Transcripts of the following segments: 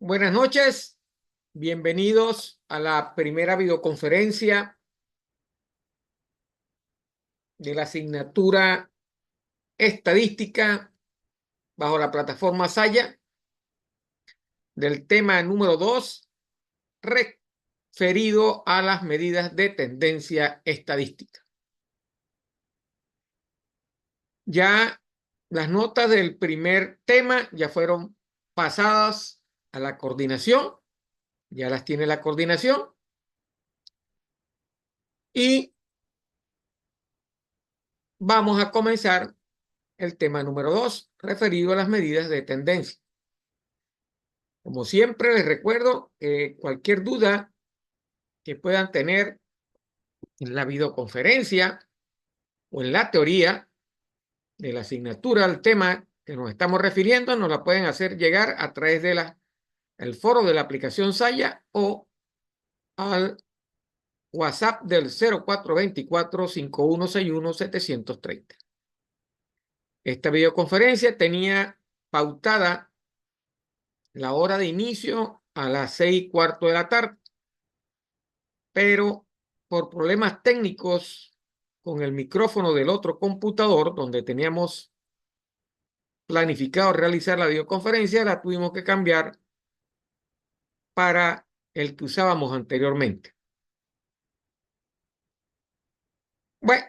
Buenas noches, bienvenidos a la primera videoconferencia de la asignatura Estadística bajo la plataforma Saya del tema número 2, referido a las medidas de tendencia estadística. Ya las notas del primer tema ya fueron pasadas a la coordinación, ya las tiene la coordinación y vamos a comenzar el tema número 2, referido a las medidas de tendencia. Como siempre, les recuerdo que cualquier duda que puedan tener en la videoconferencia o en la teoría de la asignatura al tema que nos estamos refiriendo, nos la pueden hacer llegar a través de el foro de la aplicación Saya o al WhatsApp del 0424-5161-730. Esta videoconferencia tenía pautada la hora de inicio a las 6:15 de la tarde, pero por problemas técnicos con el micrófono del otro computador donde teníamos planificado realizar la videoconferencia, la tuvimos que cambiar para el que usábamos anteriormente. Bueno,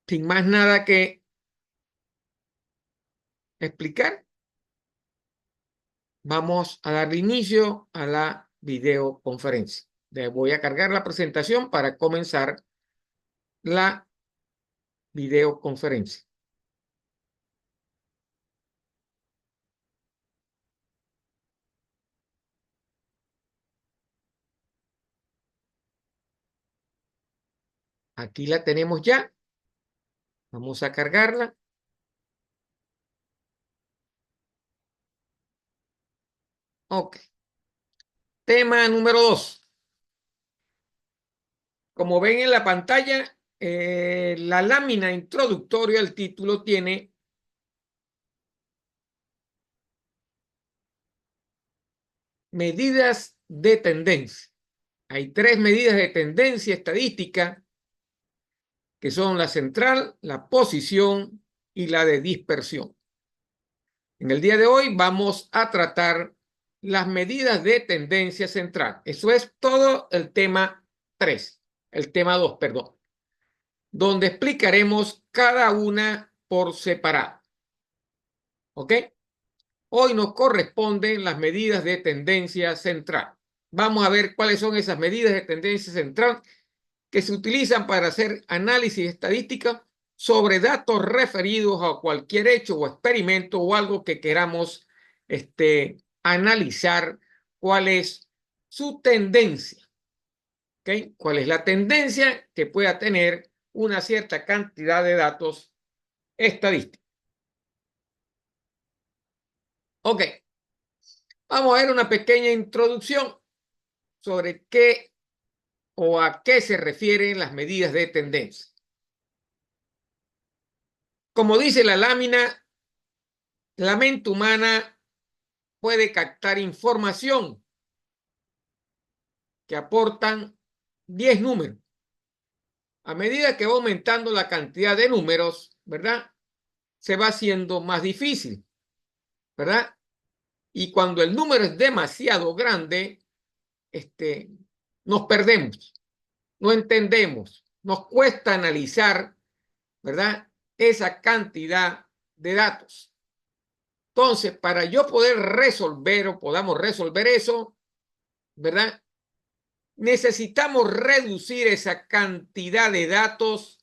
sin más nada que explicar, vamos a darle inicio a la videoconferencia. Le voy a cargar la presentación para comenzar la videoconferencia. Aquí la tenemos ya. Vamos a cargarla. Ok. Tema número 2. Como ven en la pantalla, la lámina introductoria del título tiene medidas de tendencia. Hay 3 medidas de tendencia estadística que son la central, la posición y la de dispersión. En el día de hoy vamos a tratar las medidas de tendencia central. Eso es todo el tema 3, el tema 2, perdón, donde explicaremos cada una por separado. ¿Ok? Hoy nos corresponden las medidas de tendencia central. Vamos a ver cuáles son esas medidas de tendencia central que se utilizan para hacer análisis estadística sobre datos referidos a cualquier hecho o experimento o algo que queramos analizar cuál es su tendencia. ¿Okay? ¿Cuál es la tendencia que pueda tener una cierta cantidad de datos estadísticos? Ok, vamos a ver una pequeña introducción sobre qué o a qué se refieren las medidas de tendencia. Como dice la lámina, la mente humana puede captar información que aportan 10 números. A medida que va aumentando la cantidad de números, ¿verdad? Se va haciendo más difícil, ¿verdad? Y cuando el número es demasiado grande, nos perdemos, no entendemos, nos cuesta analizar, ¿verdad? Esa cantidad de datos. Entonces, para yo poder resolver o podamos resolver eso, ¿verdad? Necesitamos reducir esa cantidad de datos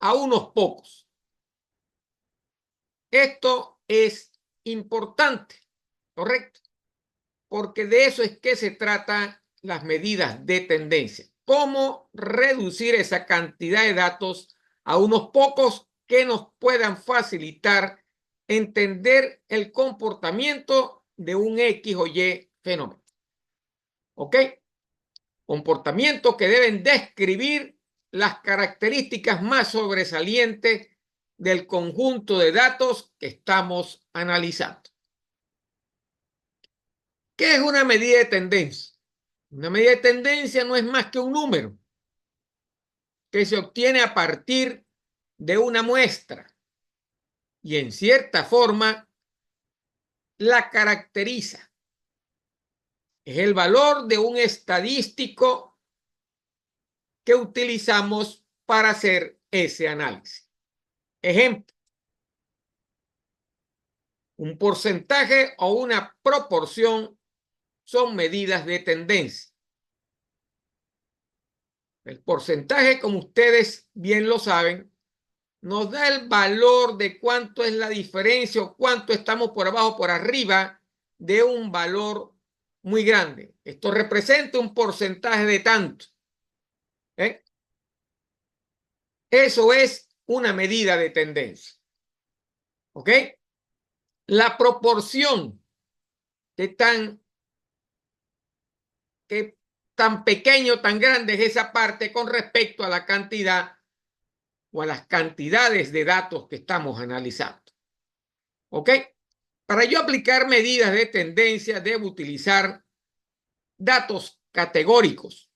a unos pocos. Esto es importante, ¿correcto? Porque de eso es que se tratan las medidas de tendencia. ¿Cómo reducir esa cantidad de datos a unos pocos que nos puedan facilitar entender el comportamiento de un X o Y fenómeno? ¿Ok? Comportamientos que deben describir las características más sobresalientes del conjunto de datos que estamos analizando. ¿Qué es una medida de tendencia? Una medida de tendencia no es más que un número que se obtiene a partir de una muestra y en cierta forma la caracteriza. Es el valor de un estadístico que utilizamos para hacer ese análisis. Ejemplo, un porcentaje o una proporción son medidas de tendencia. El porcentaje, como ustedes bien lo saben, nos da el valor de cuánto es la diferencia o cuánto estamos por abajo o por arriba de un valor muy grande. Esto representa un porcentaje de tanto. ¿Eh? Eso es una medida de tendencia. ¿Ok? La proporción de tan pequeño, tan grande es esa parte con respecto a la cantidad o a las cantidades de datos que estamos analizando. ¿Ok? Para yo aplicar medidas de tendencia, debo utilizar datos categóricos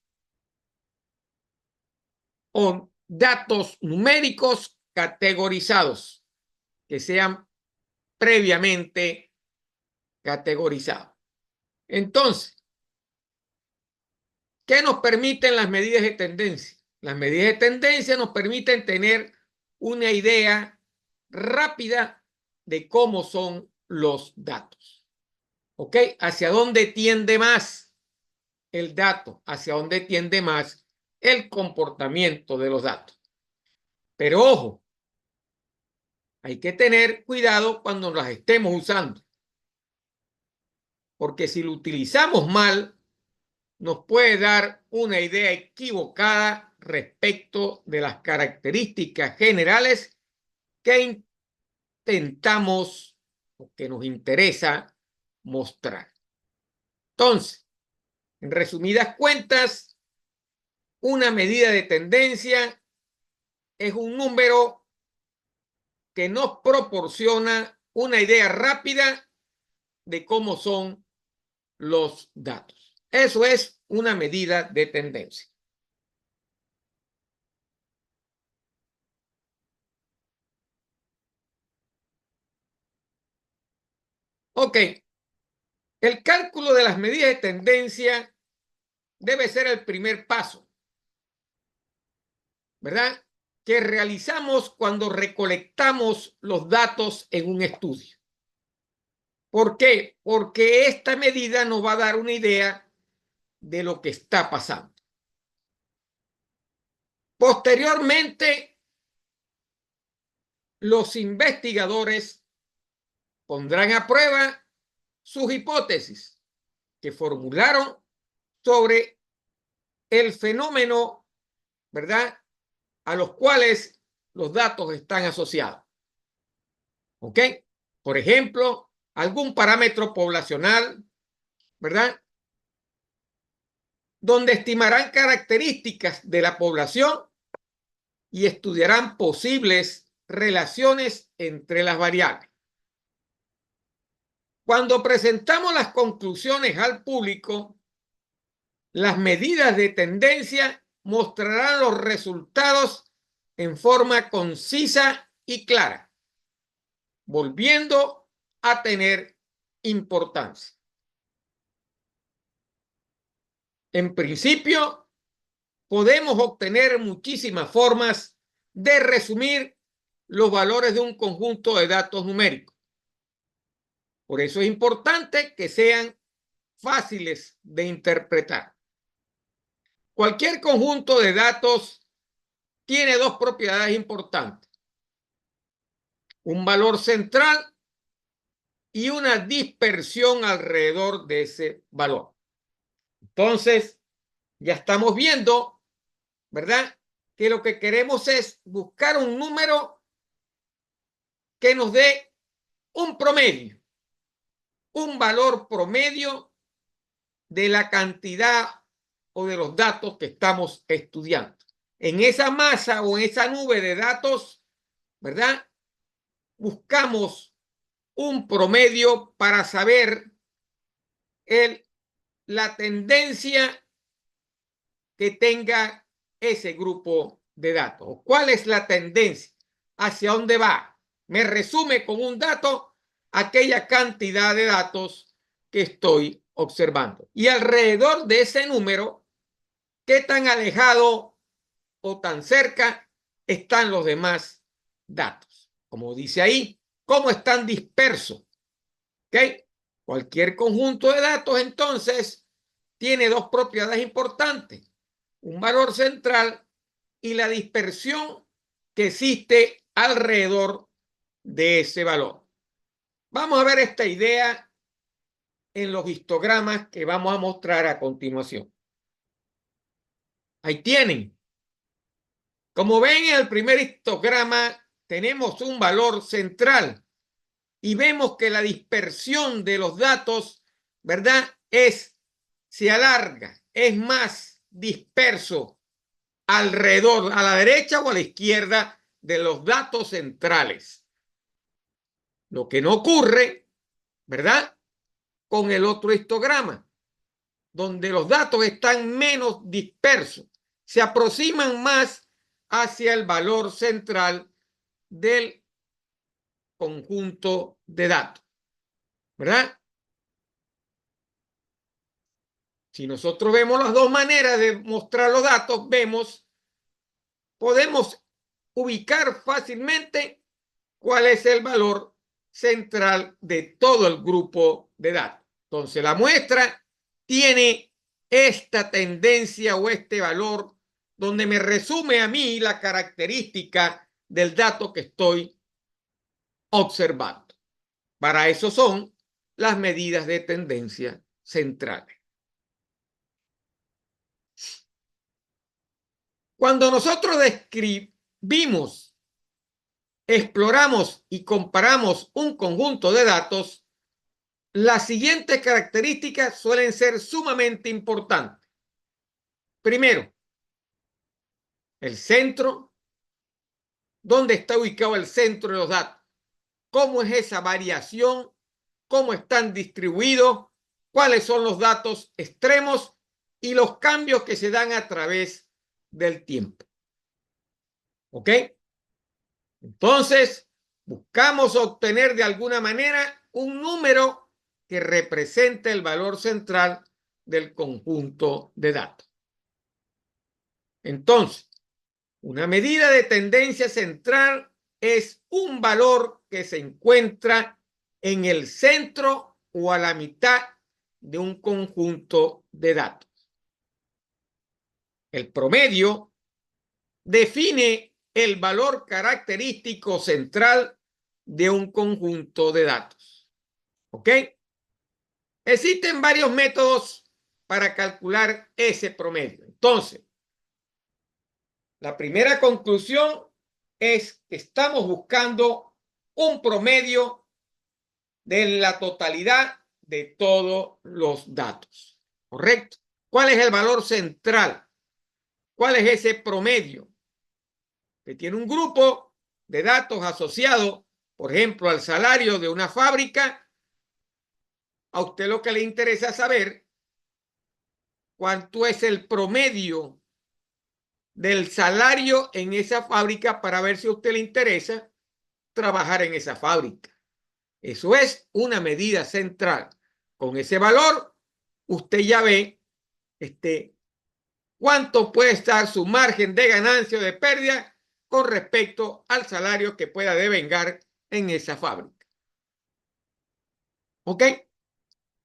o datos numéricos categorizados que sean previamente categorizados. Entonces, ¿qué nos permiten las medidas de tendencia? Las medidas de tendencia nos permiten tener una idea rápida de cómo son los datos. ¿Ok? ¿Hacia dónde tiende más el dato? ¿Hacia dónde tiende más el comportamiento de los datos? Pero ojo, hay que tener cuidado cuando las estemos usando, porque si lo utilizamos mal, nos puede dar una idea equivocada respecto de las características generales que intentamos o que nos interesa mostrar. Entonces, en resumidas cuentas, una medida de tendencia es un número que nos proporciona una idea rápida de cómo son los datos. Eso es una medida de tendencia. Ok, el cálculo de las medidas de tendencia debe ser el primer paso, ¿verdad? Que realizamos cuando recolectamos los datos en un estudio. ¿Por qué? Porque esta medida nos va a dar una idea de lo que está pasando. Posteriormente, los investigadores pondrán a prueba sus hipótesis que formularon sobre el fenómeno, ¿verdad?, a los cuales los datos están asociados. ¿Ok? Por ejemplo, algún parámetro poblacional, ¿verdad?, donde estimarán características de la población y estudiarán posibles relaciones entre las variables. Cuando presentamos las conclusiones al público, las medidas de tendencia mostrarán los resultados en forma concisa y clara, volviendo a tener importancia. En principio, podemos obtener muchísimas formas de resumir los valores de un conjunto de datos numéricos. Por eso es importante que sean fáciles de interpretar. Cualquier conjunto de datos tiene dos propiedades importantes: un valor central y una dispersión alrededor de ese valor. Entonces, ya estamos viendo, ¿verdad?, que lo que queremos es buscar un número que nos dé un promedio, un valor promedio de la cantidad o de los datos que estamos estudiando. En esa masa o en esa nube de datos, ¿verdad?, buscamos un promedio para saber la tendencia que tenga ese grupo de datos. ¿Cuál es la tendencia? ¿Hacia dónde va? Me resume con un dato aquella cantidad de datos que estoy observando. Y alrededor de ese número, ¿qué tan alejado o tan cerca están los demás datos? Como dice ahí, ¿cómo están dispersos? ¿Ok? Cualquier conjunto de datos, entonces, tiene dos propiedades importantes: un valor central y la dispersión que existe alrededor de ese valor. Vamos a ver esta idea en los histogramas que vamos a mostrar a continuación. Ahí tienen. Como ven en el primer histograma, tenemos un valor central y vemos que la dispersión de los datos, ¿verdad? Se alarga, es más disperso alrededor, a la derecha o a la izquierda de los datos centrales. Lo que no ocurre, ¿verdad?, con el otro histograma, donde los datos están menos dispersos, se aproximan más hacia el valor central del conjunto de datos, ¿verdad? Si nosotros vemos las dos maneras de mostrar los datos, podemos ubicar fácilmente cuál es el valor central de todo el grupo de datos. Entonces, la muestra tiene esta tendencia o este valor donde me resume a mí la característica del dato que estoy observando. Para eso son las medidas de tendencia centrales. Cuando nosotros describimos, exploramos y comparamos un conjunto de datos, las siguientes características suelen ser sumamente importantes. Primero, el centro. ¿Dónde está ubicado el centro de los datos? ¿Cómo es esa variación? ¿Cómo están distribuidos? ¿Cuáles son los datos extremos y los cambios que se dan a través del tiempo? ¿Ok? Entonces, buscamos obtener de alguna manera un número que represente el valor central del conjunto de datos. Entonces, una medida de tendencia central es un valor que se encuentra en el centro o a la mitad de un conjunto de datos. El promedio define el valor característico central de un conjunto de datos. ¿Ok? Existen varios métodos para calcular ese promedio. Entonces, la primera conclusión es que estamos buscando un promedio de la totalidad de todos los datos. ¿Correcto? ¿Cuál es el valor central? ¿Cuál es ese promedio? Que tiene un grupo de datos asociado, por ejemplo, al salario de una fábrica. A usted lo que le interesa saber cuánto es el promedio del salario en esa fábrica para ver si a usted le interesa trabajar en esa fábrica. Eso es una medida central. Con ese valor, usted ya ve cuánto puede estar su margen de ganancia o de pérdida con respecto al salario que pueda devengar en esa fábrica. ¿Ok?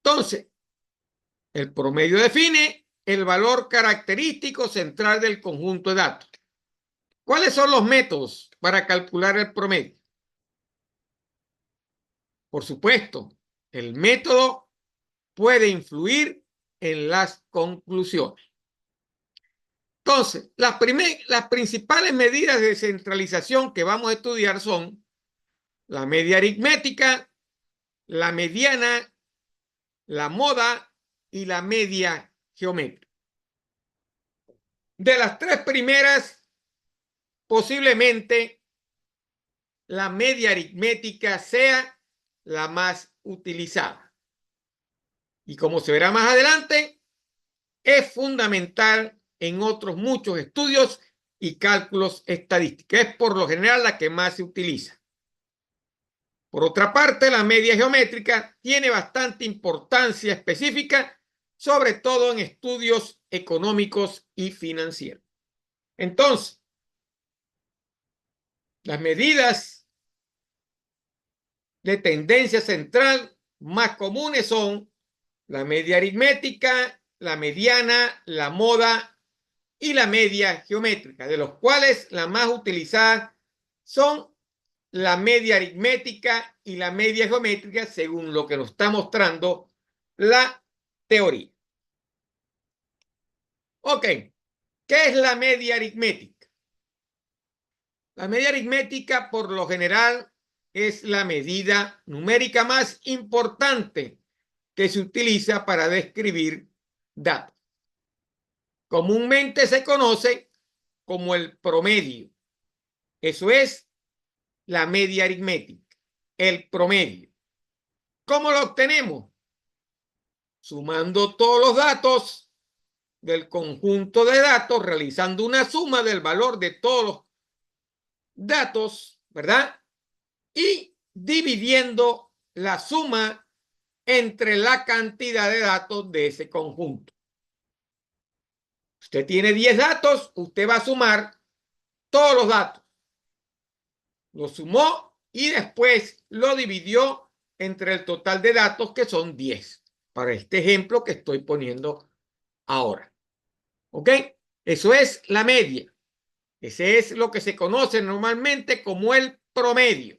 Entonces, el promedio define el valor característico central del conjunto de datos. ¿Cuáles son los métodos para calcular el promedio? Por supuesto, el método puede influir en las conclusiones. Entonces, las principales medidas de centralización que vamos a estudiar son la media aritmética, la mediana, la moda y la media geométrica. De las tres primeras, posiblemente la media aritmética sea la más utilizada. y como se verá más adelante, es fundamental en otros muchos estudios y cálculos estadísticos. Es por lo general la que más se utiliza. Por otra parte, la media geométrica tiene bastante importancia específica, sobre todo en estudios económicos y financieros. Entonces, las medidas de tendencia central más comunes son la media aritmética, la mediana, la moda y la media geométrica, de los cuales las más utilizadas son la media aritmética y la media geométrica, según lo que nos está mostrando la teoría. Ok, ¿qué es la media aritmética? La media aritmética, por lo general, es la medida numérica más importante que se utiliza para describir datos. Comúnmente se conoce como el promedio. Eso es la media aritmética, el promedio. ¿Cómo lo obtenemos? Sumando todos los datos del conjunto de datos, realizando una suma del valor de todos los datos, ¿verdad? Y dividiendo la suma entre la cantidad de datos de ese conjunto. Usted tiene 10 datos, usted va a sumar todos los datos. Lo sumó y después lo dividió entre el total de datos, que son 10, para este ejemplo que estoy poniendo ahora. ¿Ok? Eso es la media. Ese es lo que se conoce normalmente como el promedio.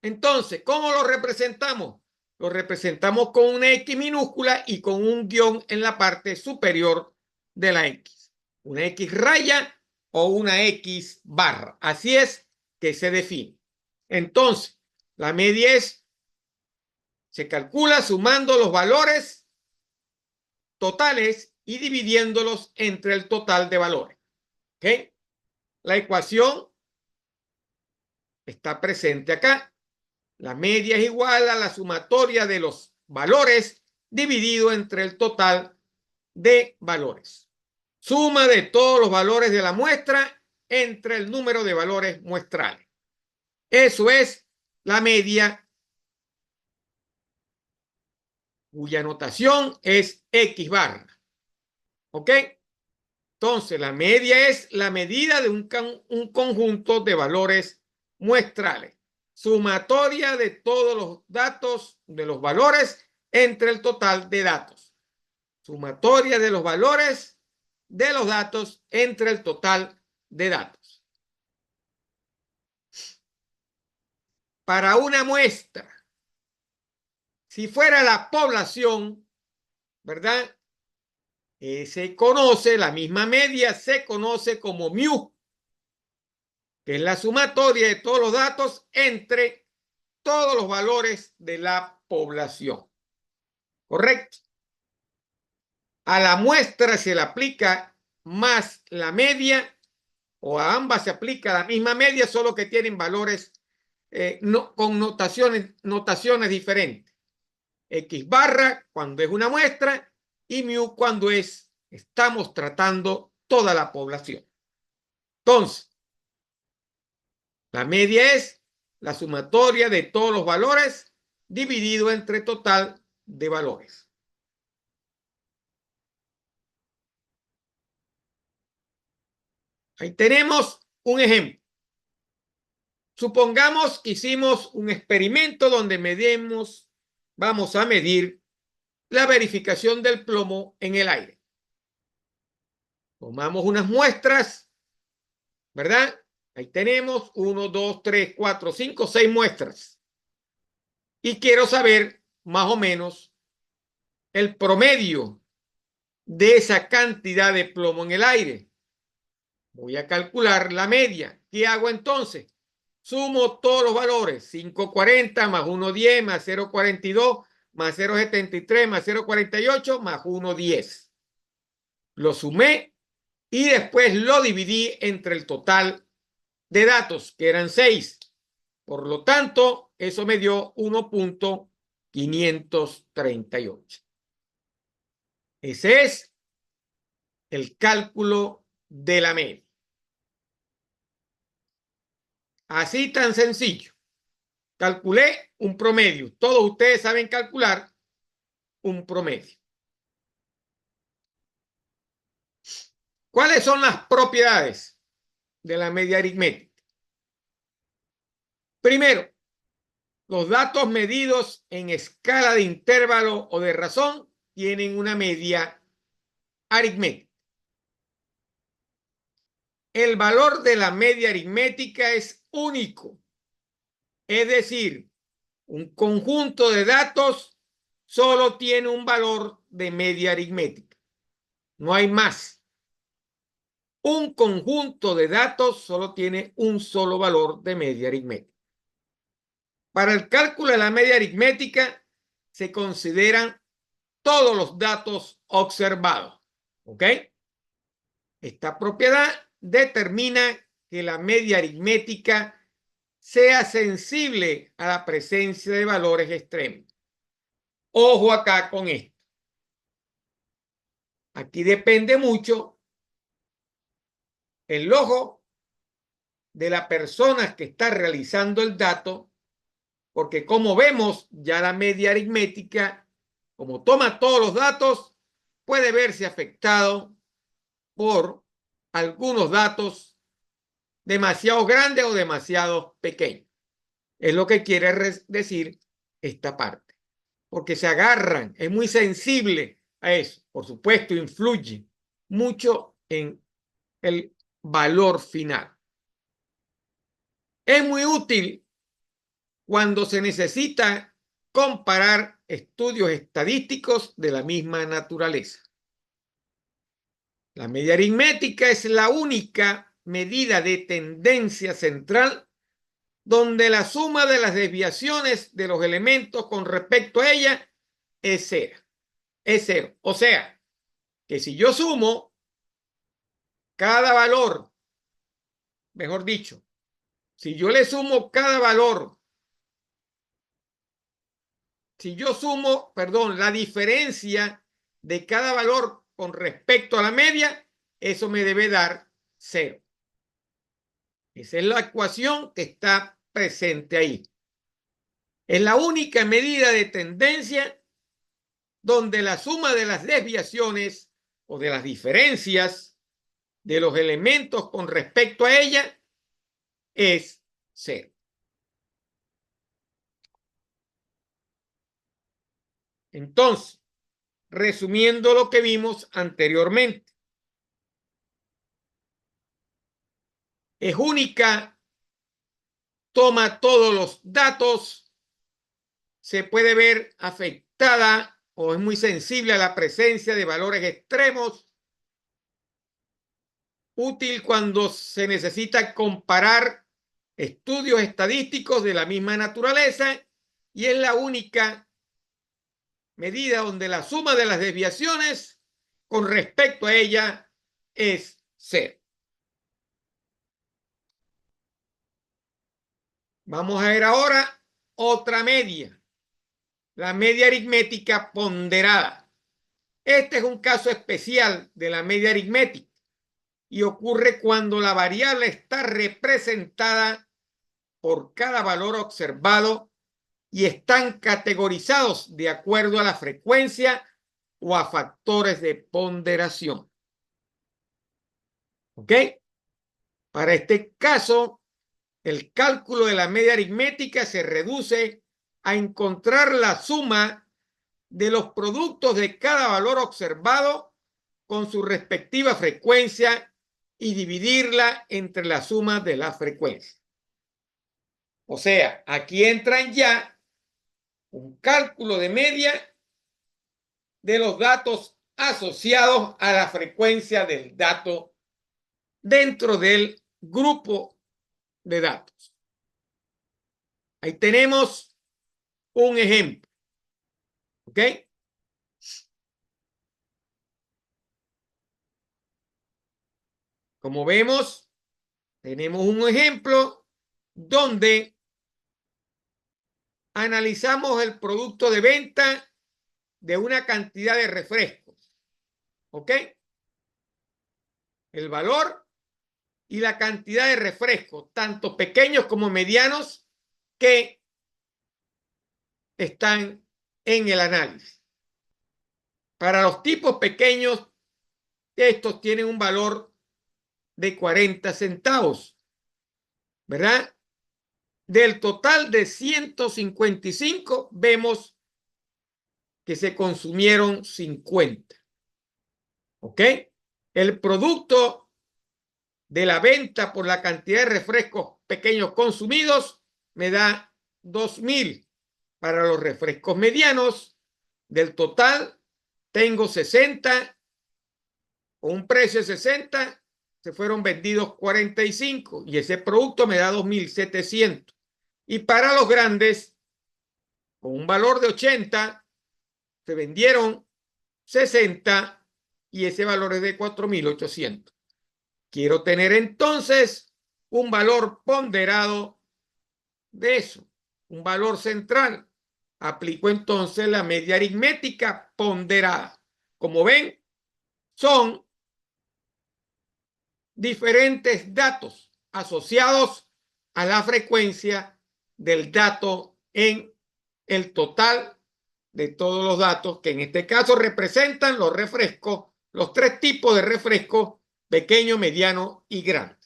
Entonces, ¿cómo lo representamos? Lo representamos con una X minúscula y con un guión en la parte superior de la X. Una X raya o una X barra. Así es que se define. Entonces, la media se calcula sumando los valores totales y dividiéndolos entre el total de valores. ¿Ok? La ecuación está presente acá. La media es igual a la sumatoria de los valores dividido entre el total de valores. Suma de todos los valores de la muestra entre el número de valores muestrales. Eso es la media, cuya notación es X barra. ¿Ok? Entonces, la media es la medida de un conjunto de valores muestrales. Sumatoria de todos los datos, de los valores, entre el total de datos. Sumatoria de los valores de los datos entre el total de datos. Para una muestra, si fuera la población, ¿verdad? Se conoce, la misma media se conoce como mu, que es la sumatoria de todos los datos entre todos los valores de la población. ¿Correcto? A la muestra se le aplica más la media, o a ambas se aplica la misma media, solo que tienen valores con notaciones diferentes. X barra cuando es una muestra y mu cuando estamos tratando toda la población. Entonces, la media es la sumatoria de todos los valores dividido entre total de valores. Ahí tenemos un ejemplo. Supongamos que hicimos un experimento donde vamos a medir la verificación del plomo en el aire. Tomamos unas muestras, ¿verdad? Ahí tenemos 1, 2, 3, 4, 5, 6 muestras. Y quiero saber más o menos el promedio de esa cantidad de plomo en el aire. Voy a calcular la media. ¿Qué hago entonces? Sumo todos los valores. 5,40 más 1,10 más 0,42 más 0,73 más 0,48 más 1,10. Lo sumé y después lo dividí entre el total de datos, que eran 6. Por lo tanto, eso me dio 1,6. 538. Ese es el cálculo de la media. Así tan sencillo. Calculé un promedio. Todos ustedes saben calcular un promedio. ¿Cuáles son las propiedades de la media aritmética? Primero, los datos medidos en escala de intervalo o de razón tienen una media aritmética. El valor de la media aritmética es único. Es decir, un conjunto de datos solo tiene un valor de media aritmética. No hay más. Un conjunto de datos solo tiene un solo valor de media aritmética. Para el cálculo de la media aritmética se consideran todos los datos observados. ¿Ok? Esta propiedad determina que la media aritmética sea sensible a la presencia de valores extremos. Ojo acá con esto. Aquí depende mucho el ojo de la persona que está realizando el dato, porque como vemos, ya la media aritmética, como toma todos los datos, puede verse afectado por algunos datos demasiado grandes o demasiado pequeños. Es lo que quiere decir esta parte, porque se agarran, es muy sensible a eso. Por supuesto, influye mucho en el valor final. Es muy útil cuando se necesita comparar estudios estadísticos de la misma naturaleza. La media aritmética es la única medida de tendencia central donde la suma de las desviaciones de los elementos con respecto a ella es cero. Es cero. O sea, que si yo sumo cada valor, mejor dicho, si yo le sumo cada valor, si yo sumo, perdón, la diferencia de cada valor con respecto a la media, eso me debe dar cero. Esa es la ecuación que está presente ahí. Es la única medida de tendencia donde la suma de las desviaciones o de las diferencias de los elementos con respecto a ella es cero. Entonces, resumiendo lo que vimos anteriormente, es única, toma todos los datos, se puede ver afectada o es muy sensible a la presencia de valores extremos, útil cuando se necesita comparar estudios estadísticos de la misma naturaleza y es la única medida donde la suma de las desviaciones con respecto a ella es cero. Vamos a ver ahora otra media, la media aritmética ponderada. Este es un caso especial de la media aritmética y ocurre cuando la variable está representada por cada valor observado y están categorizados de acuerdo a la frecuencia o a factores de ponderación. ¿Ok? Para este caso, el cálculo de la media aritmética se reduce a encontrar la suma de los productos de cada valor observado con su respectiva frecuencia y dividirla entre la suma de la frecuencia. O sea, aquí entran ya un cálculo de media de los datos asociados a la frecuencia del dato dentro del grupo de datos. Ahí tenemos un ejemplo. ¿Ok? Como vemos, tenemos un ejemplo donde analizamos el producto de venta de una cantidad de refrescos. ¿Ok? El valor y la cantidad de refrescos, tanto pequeños como medianos, que están en el análisis. Para los tipos pequeños, estos tienen un valor de 40 centavos, ¿verdad? Del total de 155, vemos que se consumieron 50. ¿Ok? El producto de la venta por la cantidad de refrescos pequeños consumidos me da 2,000. Para los refrescos medianos, del total, tengo 60, con un precio de 60, se fueron vendidos 45 y ese producto me da 2,700. Y para los grandes, con un valor de 80, se vendieron 60 y ese valor es de 4,800. Quiero tener entonces un valor ponderado de eso, un valor central. Aplico entonces la media aritmética ponderada. Como ven, son diferentes datos asociados a la frecuencia del dato en el total de todos los datos, que en este caso representan los refrescos, los tres tipos de refrescos, pequeño, mediano y grande.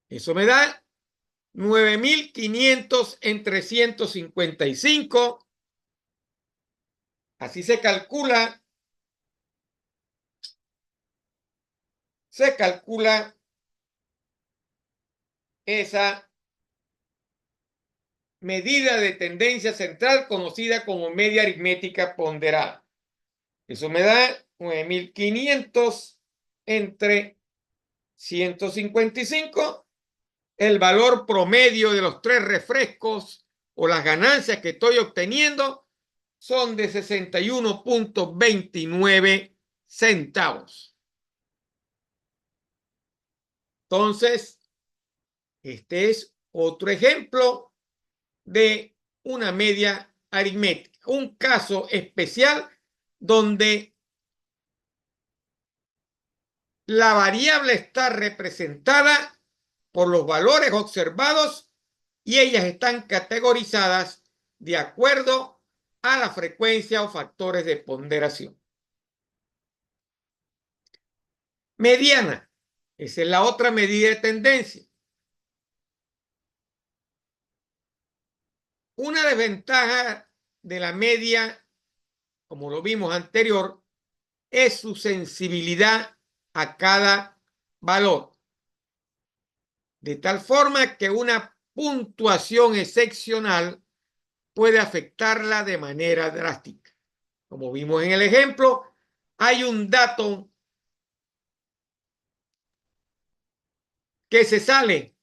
Eso me da 9,500 entre 155. Así se calcula esa medida de tendencia central conocida como media aritmética ponderada. Eso me da 9,500 entre 155. El valor promedio de los tres refrescos o las ganancias que estoy obteniendo son de 61.29 centavos. Entonces, este es otro ejemplo de una media aritmética, un caso especial donde la variable está representada por los valores observados y ellas están categorizadas de acuerdo a la frecuencia o factores de ponderación. Mediana, esa es la otra medida de tendencia. Una desventaja de la media, como lo vimos anterior, es su sensibilidad a cada valor. De tal forma que una puntuación excepcional puede afectarla de manera drástica. Como vimos en el ejemplo, hay un dato que se sale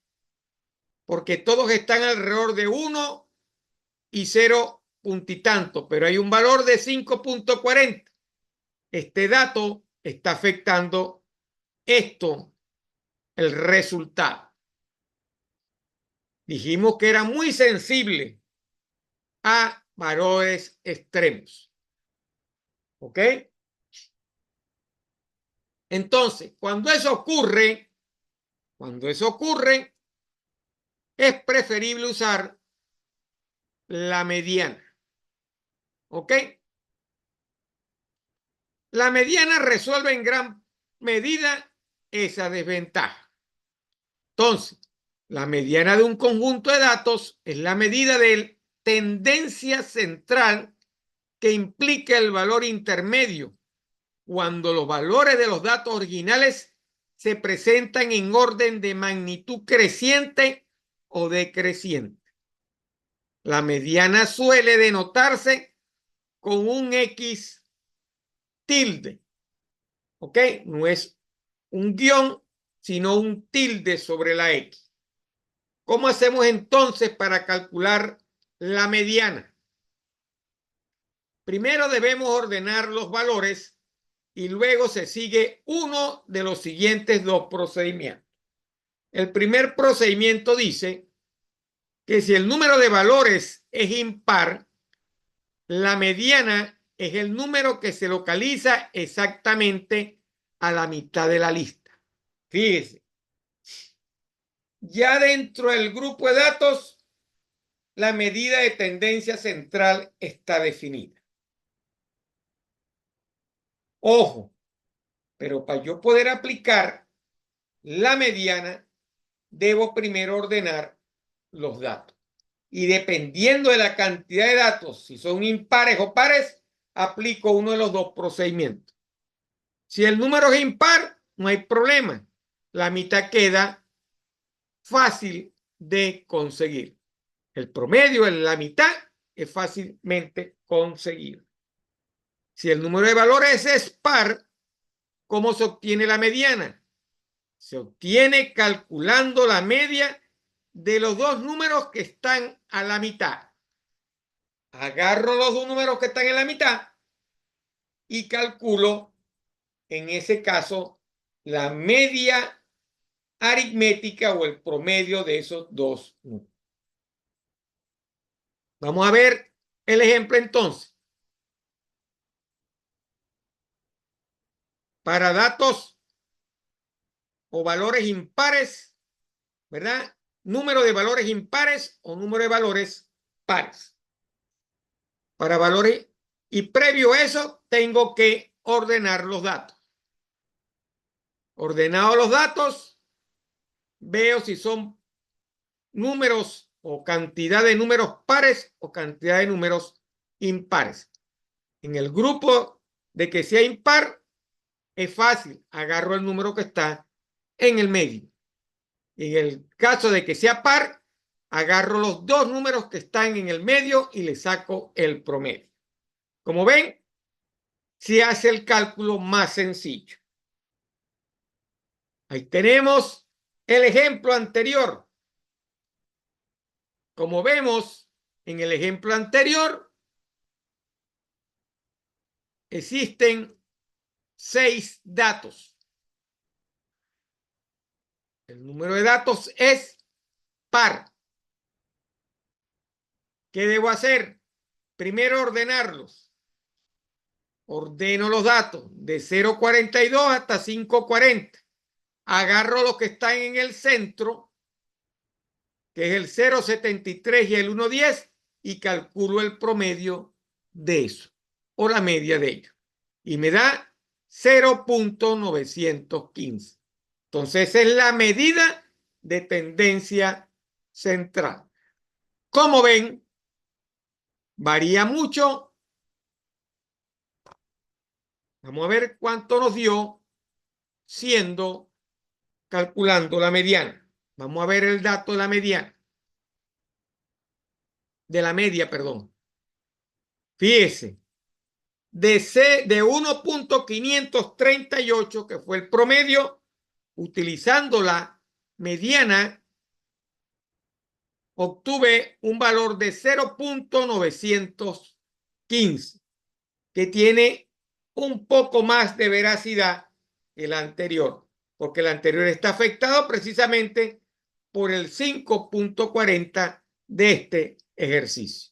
porque todos están alrededor de 1 y 0 puntitanto, pero hay un valor de 5.40. Este dato está afectando esto, el resultado. Dijimos que era muy sensible a valores extremos. ¿Ok? Entonces, cuando eso ocurre, es preferible usar la mediana. ¿Ok? La mediana resuelve en gran medida esa desventaja. Entonces, la mediana de un conjunto de datos es la medida de tendencia central que implica el valor intermedio cuando los valores de los datos originales se presentan en orden de magnitud creciente o decreciente. La mediana suele denotarse con un X tilde. ¿Ok? No es un guión, sino un tilde sobre la X. ¿Cómo hacemos entonces para calcular la mediana? Primero debemos ordenar los valores y luego se sigue uno de los siguientes dos procedimientos. El primer procedimiento dice que si el número de valores es impar, la mediana es el número que se localiza exactamente a la mitad de la lista. Fíjese, ya dentro del grupo de datos, la medida de tendencia central está definida. Ojo, pero para yo poder aplicar la mediana, debo primero ordenar los datos. Y dependiendo de la cantidad de datos, si son impares o pares, aplico uno de los dos procedimientos. Si el número es impar, no hay problema. La mitad queda fácil de conseguir. El promedio en la mitad es fácilmente conseguido. Si el número de valores es par, ¿cómo se obtiene la mediana? Se obtiene calculando la media de los dos números que están a la mitad. Agarro los dos números que están en la mitad y calculo, en ese caso, la media aritmética o el promedio de esos dos números. Vamos a ver el ejemplo entonces. Para datos o valores impares, ¿verdad? Número de valores impares o número de valores pares. Para valores, y previo a eso, tengo que ordenar los datos. Ordenados los datos, veo si son números o cantidad de números pares o cantidad de números impares. En el grupo de que sea impar, es fácil, agarro el número que está en el medio. En el caso de que sea par, agarro los dos números que están en el medio y le saco el promedio. Como ven, se hace el cálculo más sencillo. Ahí tenemos el ejemplo anterior. Como vemos en el ejemplo anterior, existen 6 datos. El número de datos es par. ¿Qué debo hacer? Primero ordenarlos. Ordeno los datos de 0,42 hasta 5,40. Agarro los que están en el centro, que es el 0,73 y el 1,10, y calculo el promedio de eso, o la media de ellos. Y me da 0,915. Entonces, esa es la medida de tendencia central. Como ven, varía mucho. Vamos a ver cuánto nos dio calculando la mediana. Vamos a ver el dato de la mediana. De la media, perdón. Fíjese, de 1,538, que fue el promedio, utilizando la mediana, obtuve un valor de 0,915, que tiene un poco más de veracidad que el anterior, porque el anterior está afectado precisamente por el 5,40 de este ejercicio.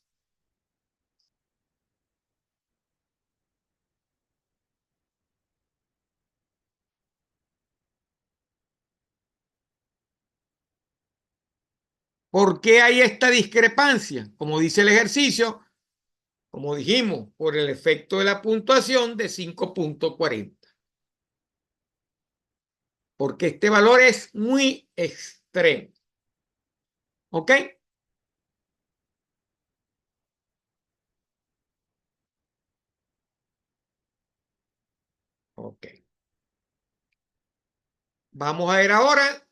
¿Por qué hay esta discrepancia? Como dice el ejercicio, como dijimos, por el efecto de la puntuación de 5,40. Porque este valor es muy extremo. ¿Ok? Ok. Vamos a ver ahora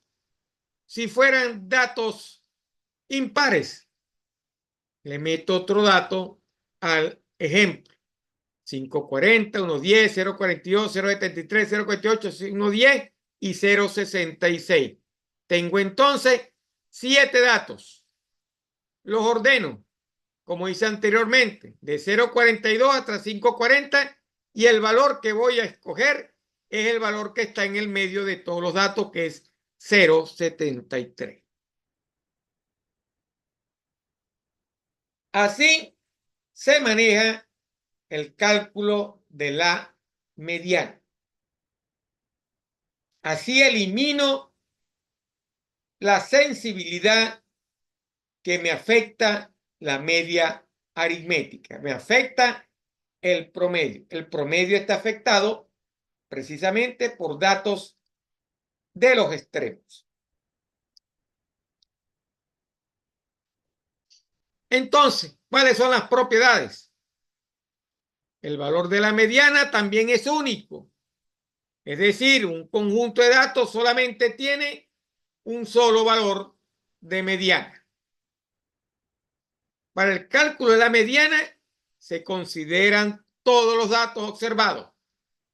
si fueran datos impares. Le meto otro dato al ejemplo. 5,40, 1,10, 0,42, 0,73, 0,48, 1,10 y 0,66. Tengo entonces 7 datos. Los ordeno, como hice anteriormente, de 0,42 hasta 5,40, y el valor que voy a escoger es el valor que está en el medio de todos los datos, que es 0,73. Así se maneja el cálculo de la mediana. Así elimino la sensibilidad que me afecta la media aritmética, me afecta el promedio. El promedio está afectado precisamente por datos de los extremos. Entonces, ¿cuáles son las propiedades? El valor de la mediana también es único. Es decir, un conjunto de datos solamente tiene un solo valor de mediana. Para el cálculo de la mediana se consideran todos los datos observados,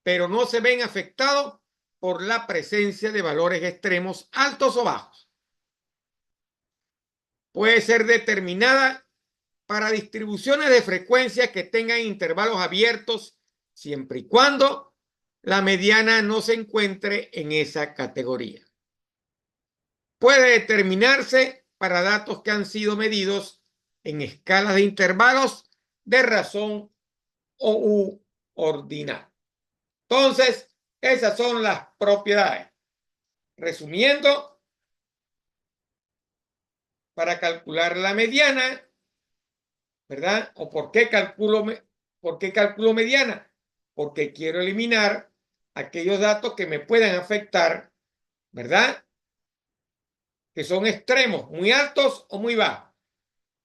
pero no se ven afectados por la presencia de valores extremos altos o bajos. Puede ser determinada para distribuciones de frecuencias que tengan intervalos abiertos siempre y cuando la mediana no se encuentre en esa categoría. Puede determinarse para datos que han sido medidos en escalas de intervalos de razón o U ordinal. Entonces, esas son las propiedades. Resumiendo, para calcular la mediana, ¿verdad? ¿O por qué calculo mediana? Porque quiero eliminar aquellos datos que me puedan afectar, ¿verdad? Que son extremos, muy altos o muy bajos.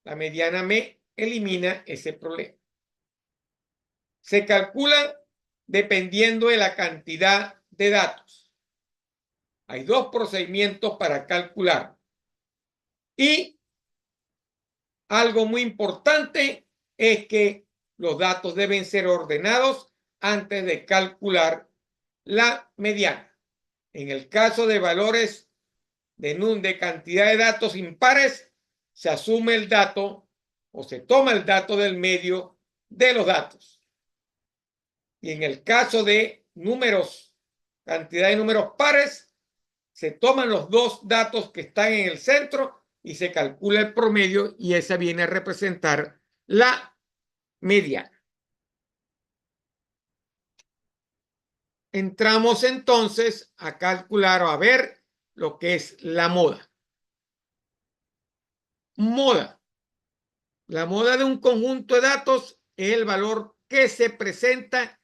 La mediana me elimina ese problema. Se calcula dependiendo de la cantidad de datos. Hay dos procedimientos para calcular. Y algo muy importante es que los datos deben ser ordenados antes de calcular la mediana. En el caso de valores de cantidad de datos impares, se asume el dato o se toma el dato del medio de los datos. Y en el caso de números, cantidad de números pares, se toman los dos datos que están en el centro y se calcula el promedio y esa viene a representar la mediana. Entramos entonces a calcular o a ver lo que es la moda. Moda. La moda de un conjunto de datos es el valor que se presenta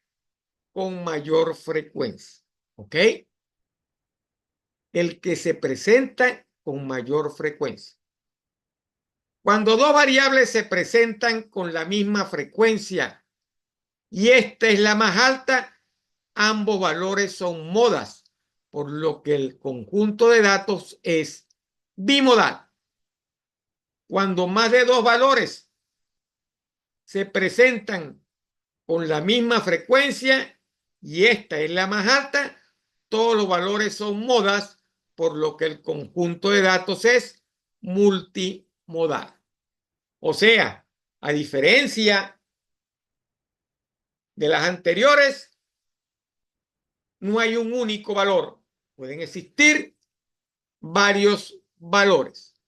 con mayor frecuencia. ¿Ok? El que se presenta con mayor frecuencia. Cuando dos variables se presentan con la misma frecuencia y esta es la más alta, ambos valores son modas, por lo que el conjunto de datos es bimodal. Cuando más de dos valores se presentan con la misma frecuencia y esta es la más alta, todos los valores son modas, por lo que el conjunto de datos es multimodal. O sea, a diferencia de las anteriores, no hay un único valor. Pueden existir varios valores.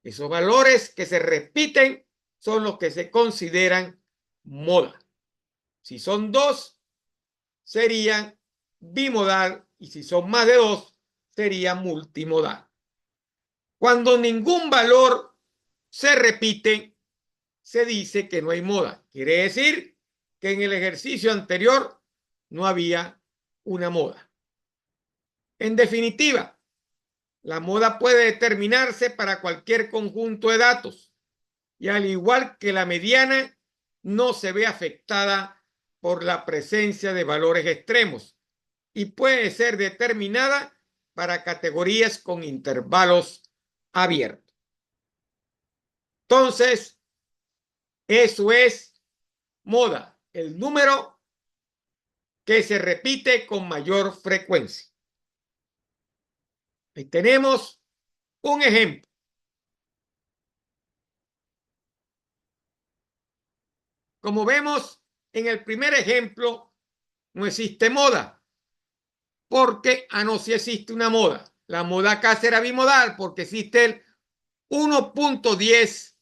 Esos valores que se repiten son los que se consideran moda. Si son dos, serían bimodal y si son más de dos, sería multimodal. Cuando ningún valor se repite, se dice que no hay moda. Quiere decir que en el ejercicio anterior no había una moda. En definitiva, la moda puede determinarse para cualquier conjunto de datos y al igual que la mediana, no se ve afectada por la presencia de valores extremos y puede ser determinada para categorías con intervalos abiertos. Entonces, eso es moda, el número que se repite con mayor frecuencia. Ahí tenemos un ejemplo. Como vemos en el primer ejemplo, no existe moda, porque no sí existe una moda. La moda acá será bimodal porque existe el 1.10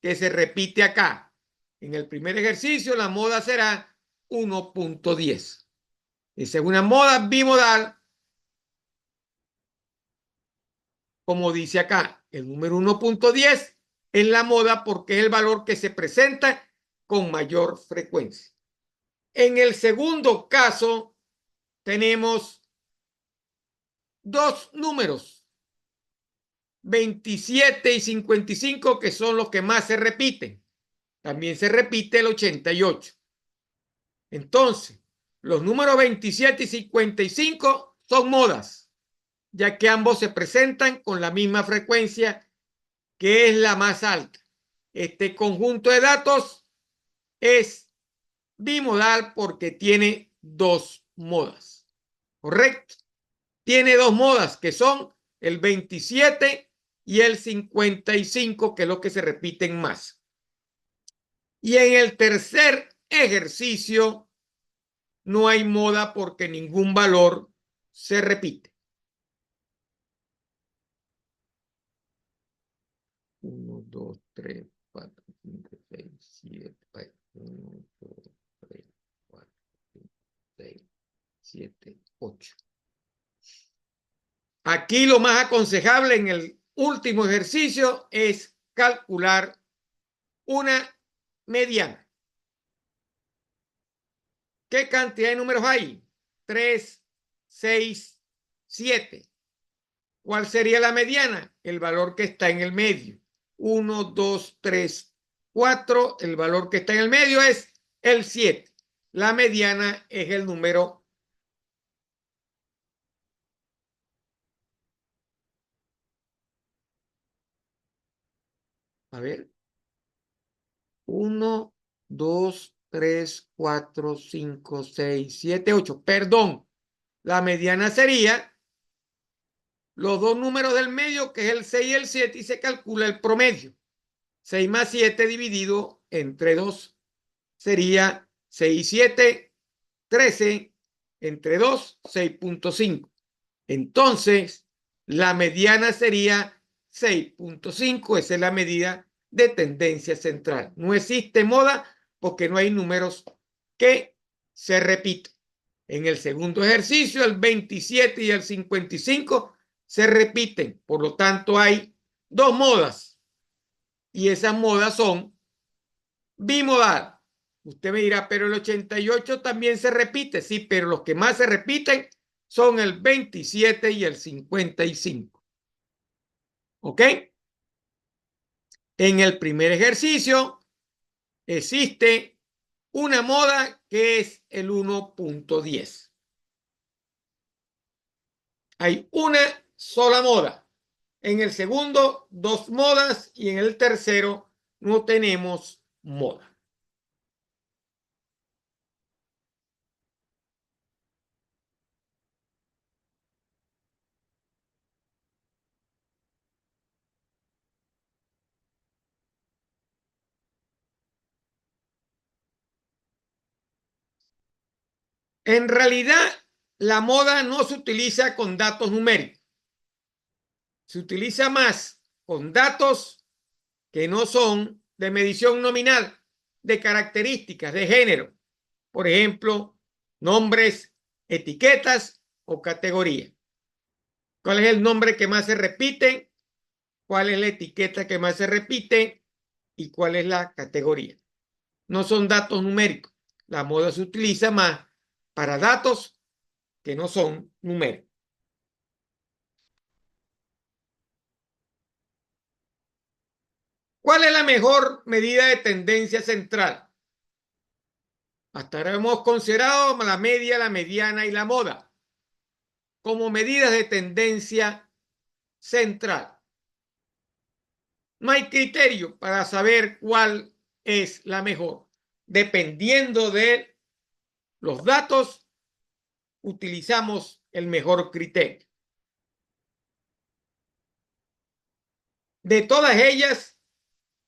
que se repite acá. En el primer ejercicio la moda será 1.10. Esa es una moda bimodal, como dice acá. El número 1.10 es la moda porque es el valor que se presenta con mayor frecuencia. En el segundo caso tenemos dos números, 27 y 55, que son los que más se repiten. También se repite el 88. Entonces, los números 27 y 55 son modas, ya que ambos se presentan con la misma frecuencia, que es la más alta. Este conjunto de datos es bimodal porque tiene dos modas. ¿Correcto? Tiene dos modas que son el 27 y el 55, que es lo que se repiten más. Y en el tercer ejercicio no hay moda porque ningún valor se repite. 1, 2, 3, 4, 5, 6, 7, 1, 2, 3, 4, 5, 6, 7, 8. Aquí lo más aconsejable en el último ejercicio es calcular una mediana. ¿Qué cantidad de números hay? 3, 6, 7. ¿Cuál sería la mediana? El valor que está en el medio. 1, 2, 3, 4. El valor que está en el medio es el 7. La mediana es el número. A ver. 1, 2, 3, 4, 5, 6, 7, 8. Perdón. La mediana sería los dos números del medio, que es el 6 y el 7, y se calcula el promedio. 6 más 7 dividido entre 2 sería 6 y 7, 13, entre 2, 6.5. Entonces, la mediana sería 6.5. Esa es la medida de tendencia central. No existe moda porque no hay números que se repiten. En el segundo ejercicio, el 27 y el 55 se repiten. Por lo tanto, hay dos modas. Y esas modas son bimodal. Usted me dirá, pero el 88 también se repite. Sí, pero los que más se repiten son el 27 y el 55. ¿Ok? En el primer ejercicio existe una moda que es el 1.10. Hay una sola moda. En el segundo, dos modas, y en el tercero no tenemos moda. En realidad, la moda no se utiliza con datos numéricos. Se utiliza más con datos que no son de medición nominal, de características, de género. Por ejemplo, nombres, etiquetas o categorías. ¿Cuál es el nombre que más se repite? ¿Cuál es la etiqueta que más se repite? ¿Y cuál es la categoría? No son datos numéricos. La moda se utiliza más para datos que no son numéricos. ¿Cuál es la mejor medida de tendencia central? Hasta ahora hemos considerado la media, la mediana y la moda como medidas de tendencia central. No hay criterio para saber cuál es la mejor. Dependiendo de los datos, utilizamos el mejor criterio. De todas ellas,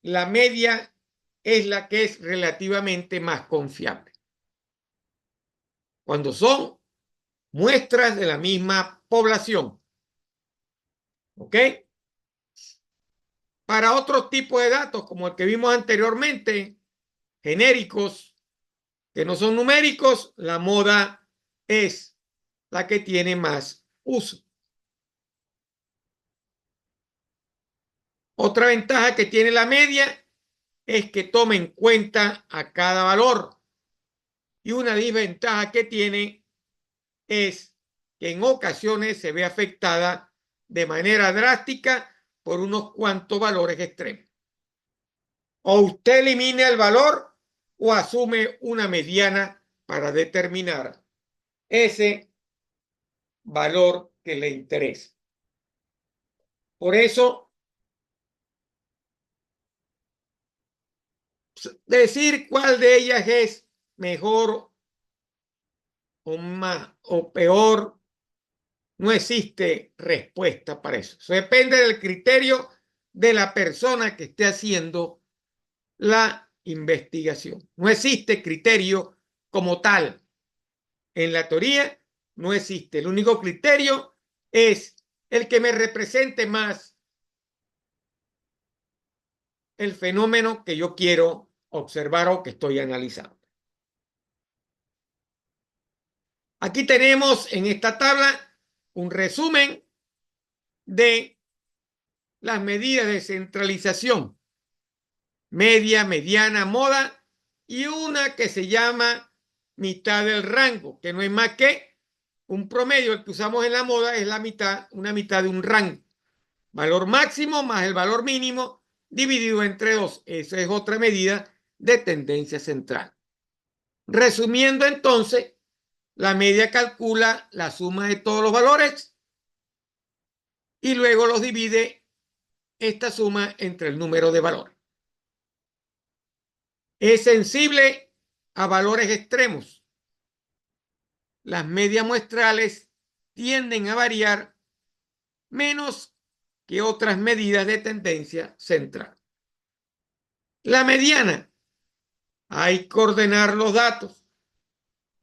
la media es la que es relativamente más confiable. Cuando son muestras de la misma población. ¿Ok? Para otros tipos de datos, como el que vimos anteriormente, genéricos, que no son numéricos, la moda es la que tiene más uso. Otra ventaja que tiene la media es que toma en cuenta a cada valor. Y una desventaja que tiene es que en ocasiones se ve afectada de manera drástica por unos cuantos valores extremos. O usted elimina el valor o asume una mediana para determinar ese valor que le interesa. Por eso, decir cuál de ellas es mejor o más o peor, no existe respuesta para eso. Eso depende del criterio de la persona que esté haciendo la investigación. No existe criterio como tal. En la teoría no existe. El único criterio es el que me represente más el fenómeno que yo quiero observar o que estoy analizando. Aquí tenemos en esta tabla un resumen de las medidas de centralización, media, mediana, moda, y una que se llama mitad del rango, que no es más que un promedio. El que usamos en la moda es la mitad, una mitad de un rango. Valor máximo más el valor mínimo dividido entre 2. Esa es otra medida de tendencia central. Resumiendo entonces, la media calcula la suma de todos los valores y luego los divide esta suma entre el número de valores. Es sensible a valores extremos. Las medias muestrales tienden a variar menos que otras medidas de tendencia central. La mediana, hay que ordenar los datos.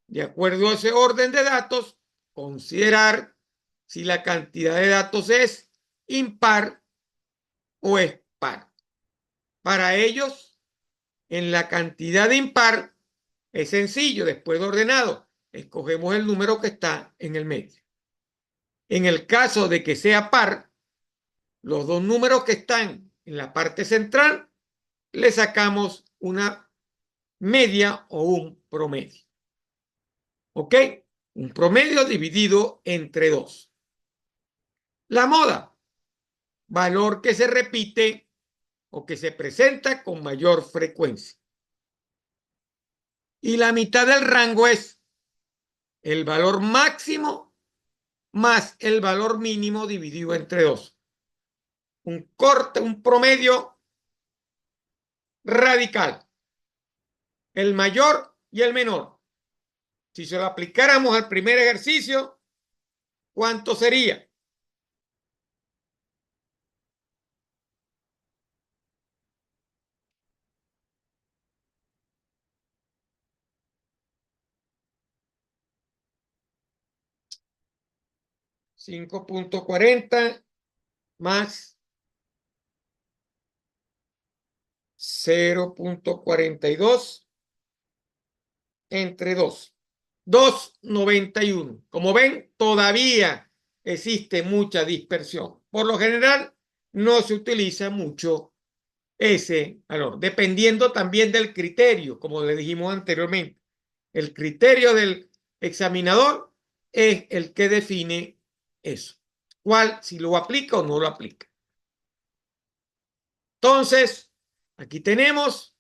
De acuerdo a ese orden de datos, considerar si la cantidad de datos es impar o es par. Para ellos, en la cantidad de impar es sencillo, después de ordenado, escogemos el número que está en el medio. En el caso de que sea par, los dos números que están en la parte central le sacamos una media o un promedio. ¿Ok? Un promedio dividido entre 2. La moda, valor que se repite o que se presenta con mayor frecuencia. Y la mitad del rango es el valor máximo más el valor mínimo dividido entre 2. Un corte, un promedio radical. El mayor y el menor. Si se lo aplicáramos al primer ejercicio, ¿cuánto sería? $5.40 más 0.42 entre 2. 2.91. Como ven, todavía existe mucha dispersión. Por lo general, no se utiliza mucho ese valor, dependiendo también del criterio, como le dijimos anteriormente. El criterio del examinador es el que define eso. ¿Cuál? Si lo aplica o no lo aplica. Entonces, aquí tenemos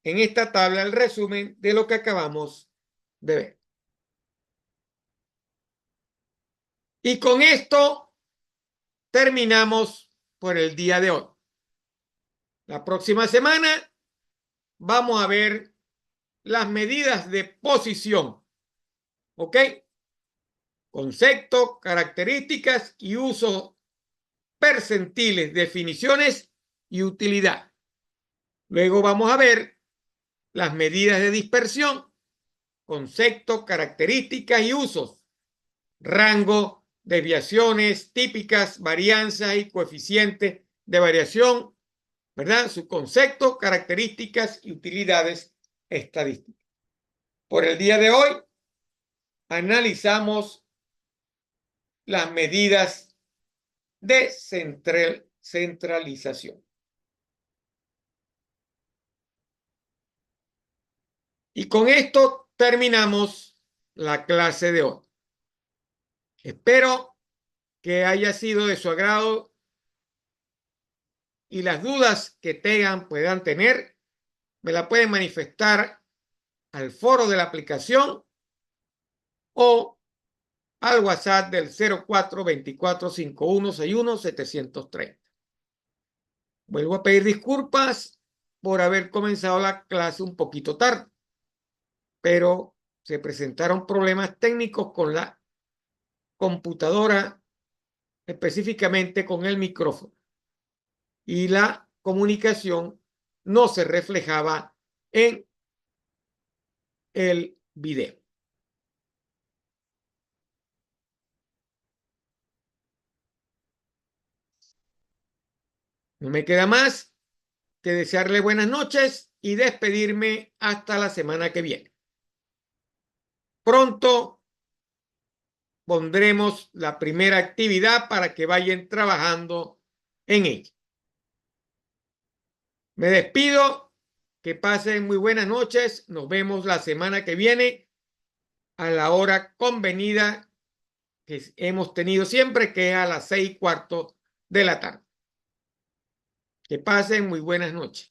en esta tabla el resumen de lo que acabamos de ver. Y con esto terminamos por el día de hoy. La próxima semana vamos a ver las medidas de posición. ¿Ok? Conceptos, características y usos percentiles, definiciones y utilidad. Luego vamos a ver las medidas de dispersión, conceptos, características y usos, rango, desviaciones típicas, varianzas y coeficientes de variación, ¿verdad? Su concepto, características y utilidades estadísticas. Por el día de hoy, analizamos las medidas de centralización. Y con esto terminamos la clase de hoy. Espero que haya sido de su agrado y las dudas que puedan tener, me la pueden manifestar al foro de la aplicación o al WhatsApp del 0424-5161-730. Vuelvo a pedir disculpas por haber comenzado la clase un poquito tarde, pero se presentaron problemas técnicos con la computadora, específicamente con el micrófono, y la comunicación no se reflejaba en el video. No me queda más que desearle buenas noches y despedirme hasta la semana que viene. Pronto pondremos la primera actividad para que vayan trabajando en ella. Me despido, que pasen muy buenas noches. Nos vemos la semana que viene a la hora convenida que hemos tenido siempre, que es a las 6:15 de la tarde. Que pasen muy buenas noches.